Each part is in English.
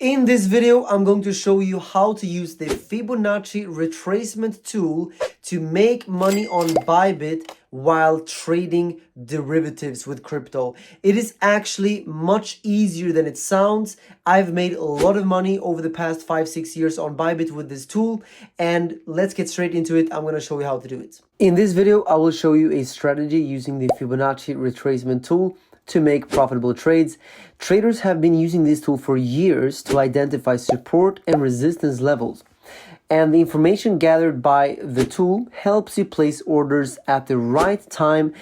In this video, I'm going to show you how to use the Fibonacci Retracement Tool to make money on Bybit while trading derivatives with crypto. It is actually much easier than it sounds. I've made a lot of money over the past 5-6 years on Bybit with this tool, and let's get straight into it. I'm going to show you how to do it. In this video, I will show you a strategy using the Fibonacci Retracement Tool to make profitable trades. Traders have been using this tool for years to identify support and resistance levels. And the information gathered by the tool helps you place orders at the right time,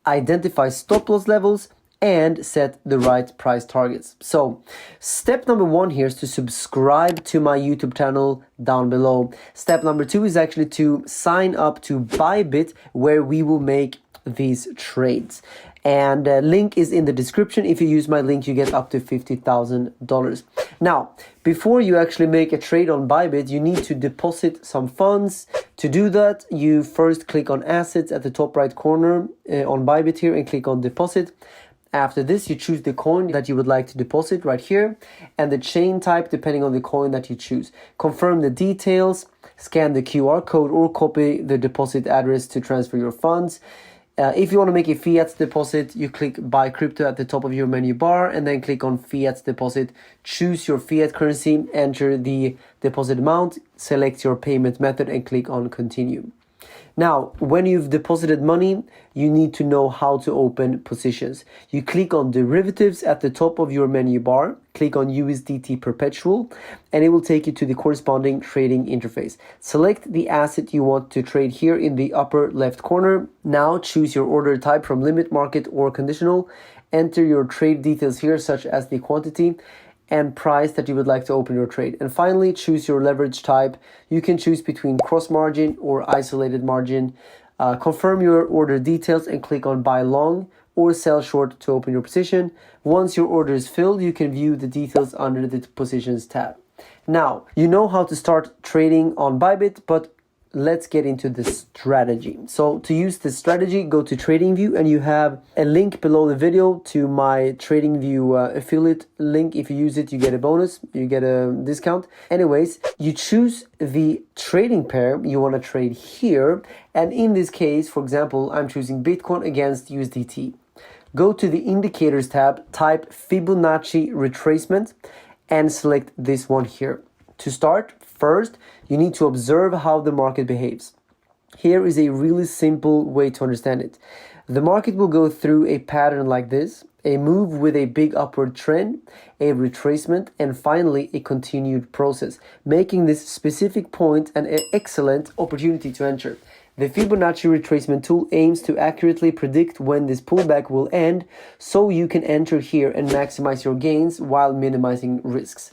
identify stop loss levels, and set the right price targets. So step number 1 here is to subscribe to my YouTube channel down below. Step number 2 is actually to sign up to Bybit, where we will make these trades. And link is in the description. If you use my link, you get up to $50,000. Now, before you actually make a trade on Bybit, you need to deposit some funds. To do that, you first click on Assets at the top right corner on Bybit here and click on Deposit. After this, you choose the coin that you would like to deposit right here and the chain type depending on the coin that you choose. Confirm the details, scan the QR code, or copy the deposit address to transfer your funds. If you want to make a fiat deposit, you click buy crypto at the top of your menu bar and then click on fiat deposit. Choose your fiat currency, enter the deposit amount, select your payment method and click on continue. Now, when you've deposited money, you need to know how to open positions. You click on derivatives at the top of your menu bar, click on USDT perpetual, and it will take you to the corresponding trading interface. Select the asset you want to trade here in the upper left corner. Now choose your order type from limit, market, or conditional. Enter your trade details here, such as the quantity and price that you would like to open your trade. And finally, choose your leverage type. You can choose between cross margin or isolated margin. Confirm your order details and click on buy long or sell short to open your position. Once your order is filled, you can view the details under the positions tab. Now, you know how to start trading on Bybit, but let's get into the strategy. So to use this strategy, go to TradingView and you have a link below the video to my TradingView affiliate link. If you use it, you get a bonus, you get a discount. Anyways, you choose the trading pair you want to trade here. And in this case, for example, I'm choosing Bitcoin against USDT. Go to the indicators tab, type Fibonacci retracement and select this one here. To start, first, you need to observe how the market behaves. Here is a really simple way to understand it. The market will go through a pattern like this, a move with a big upward trend, a retracement, and finally a continued process, making this specific point an excellent opportunity to enter. The Fibonacci Retracement Tool aims to accurately predict when this pullback will end, so you can enter here and maximize your gains while minimizing risks.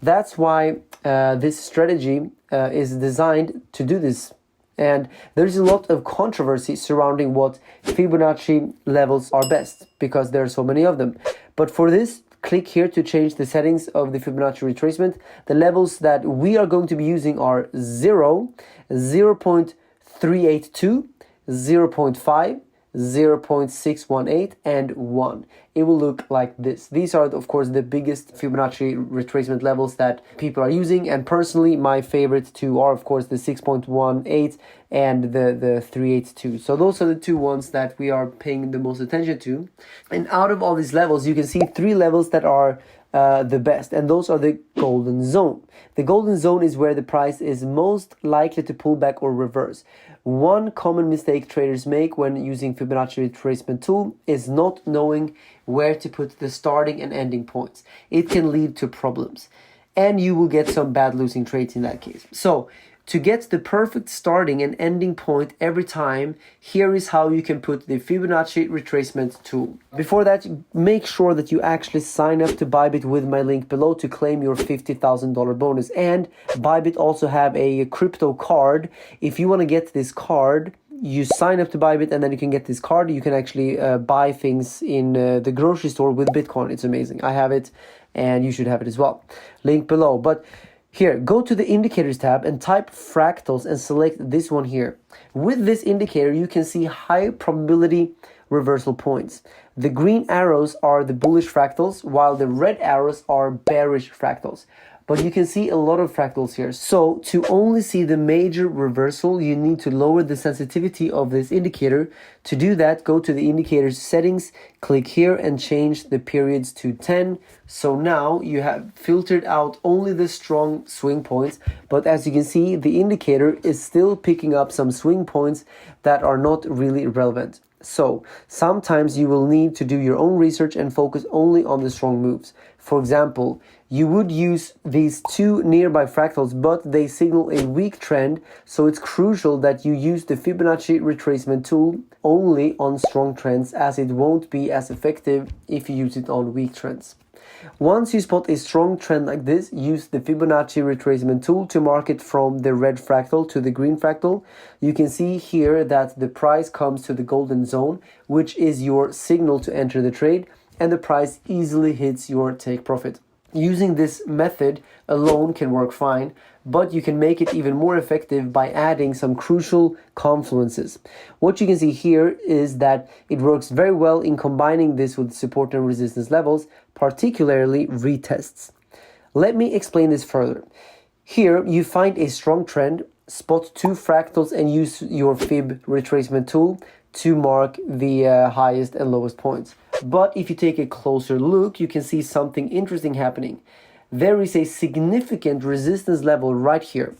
That's why this strategy is designed to do this. And there's a lot of controversy surrounding what Fibonacci levels are best, because there are so many of them. But for this, click here to change the settings of the Fibonacci retracement. The levels that we are going to be using are 0, 0.382, 0.5, 0.618 and 1. It will look like this. These are of course the biggest Fibonacci retracement levels that people are using, and personally my favorite two are of course the 6.18 and the 382. So those are the two ones that we are paying the most attention to. And out of all these levels, you can see 3 levels that are the best, and those are the golden zone. The golden zone is where the price is most likely to pull back or reverse. One common mistake traders make when using Fibonacci retracement tool is not knowing where to put the starting and ending points. It can lead to problems, and you will get some bad losing trades in that case. So to get the perfect starting and ending point every time, here is how you can put the Fibonacci retracement tool. Before that, make sure that you actually sign up to Bybit with my link below to claim your $50,000 bonus. And Bybit also have a crypto card. If you want to get this card, you sign up to Bybit and then you can get this card. You can actually buy things in the grocery store with Bitcoin. It's amazing. I have it and you should have it as well. Link below. But here, go to the indicators tab and type Fractals and select this one here. With this indicator, you can see high probability reversal points. The green arrows are the bullish fractals, while the red arrows are bearish fractals. But you can see a lot of fractals here. So to only see the major reversal, you need to lower the sensitivity of this indicator. To do that, go to the indicator's settings, click here and change the periods to 10. So now you have filtered out only the strong swing points. But as you can see, the indicator is still picking up some swing points that are not really relevant. So sometimes you will need to do your own research and focus only on the strong moves. For example, you would use these two nearby fractals, but they signal a weak trend, so it's crucial that you use the Fibonacci Retracement Tool only on strong trends, as it won't be as effective if you use it on weak trends. Once you spot a strong trend like this, use the Fibonacci Retracement Tool to mark it from the red fractal to the green fractal. You can see here that the price comes to the golden zone, which is your signal to enter the trade, and the price easily hits your take profit. Using this method alone can work fine, but you can make it even more effective by adding some crucial confluences. What you can see here is that it works very well in combining this with support and resistance levels, particularly retests. Let me explain this further. Here you find a strong trend, spot two fractals and use your Fib retracement tool to mark the highest and lowest points. But if you take a closer look, you can see something interesting happening. There is a significant resistance level right here,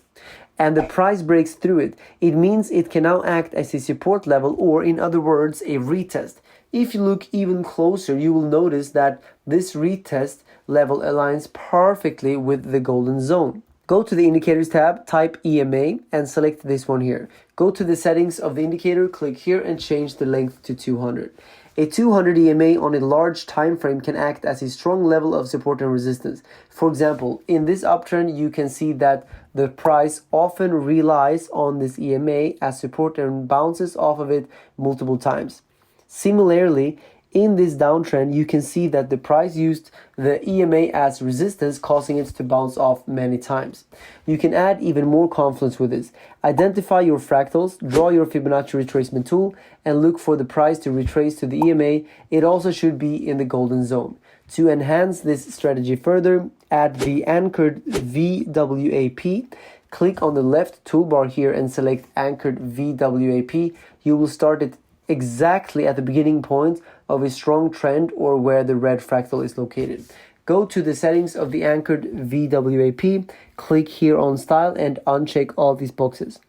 and the price breaks through it. It means it can now act as a support level, or in other words, a retest. If you look even closer, you will notice that this retest level aligns perfectly with the golden zone. Go to the Indicators tab, type EMA, and select this one here. Go to the settings of the indicator, click here and change the length to 200. A 200 EMA on a large time frame can act as a strong level of support and resistance. For example, in this uptrend, you can see that the price often relies on this EMA as support and bounces off of it multiple times. Similarly, in this downtrend, you can see that the price used the EMA as resistance, causing it to bounce off many times. You can add even more confluence with this. Identify your fractals, draw your Fibonacci retracement tool, and look for the price to retrace to the EMA. It also should be in the golden zone. To enhance this strategy further, add the anchored VWAP. Click on the left toolbar here and select anchored VWAP. You will start it exactly at the beginning point of a strong trend or where the red fractal is located. Go to the settings of the anchored VWAP, click here on style and uncheck all these boxes.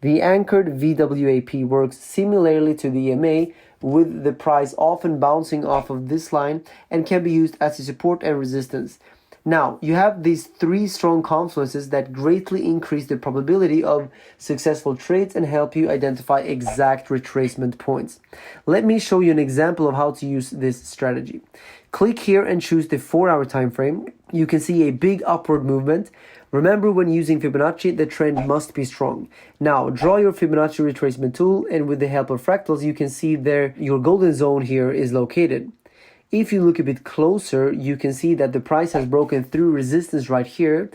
The anchored VWAP works similarly to the EMA, with the price often bouncing off of this line and can be used as a support and resistance. Now, you have these three strong confluences that greatly increase the probability of successful trades and help you identify exact retracement points. Let me show you an example of how to use this strategy. Click here and choose the 4-hour time frame. You can see a big upward movement. Remember, when using Fibonacci, the trend must be strong. Now, draw your Fibonacci retracement tool, and with the help of fractals, you can see there your golden zone here is located. If you look a bit closer, you can see that the price has broken through resistance right here,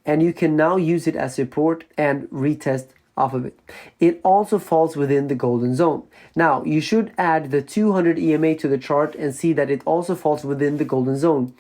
and you can now use it as support and retest off of it. It also falls within the golden zone. Now, you should add the 200 EMA to the chart and see that it also falls within the golden zone.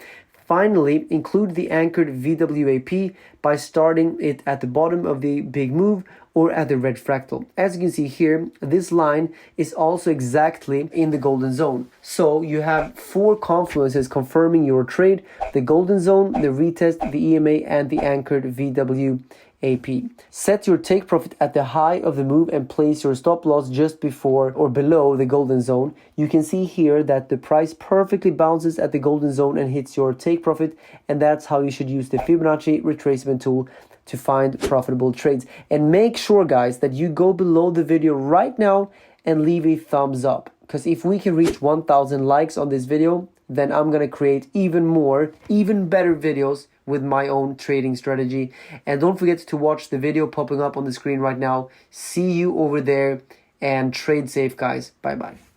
Finally, include the anchored VWAP by starting it at the bottom of the big move or at the red fractal. As you can see here, this line is also exactly in the golden zone. So you have 4 confluences confirming your trade: the golden zone, the retest, the EMA, and the anchored VWAP. Set your take profit at the high of the move and place your stop loss just before or below the golden zone. You can see here that the price perfectly bounces at the golden zone and hits your take profit, and that's how you should use the Fibonacci retracement tool to find profitable trades. And make sure, guys, that you go below the video right now and leave a thumbs up, because if we can reach 1,000 likes on this video, then I'm gonna create even more, even better videos with my own trading strategy. And don't forget to watch the video popping up on the screen right now. See you over there, and trade safe, guys. Bye bye.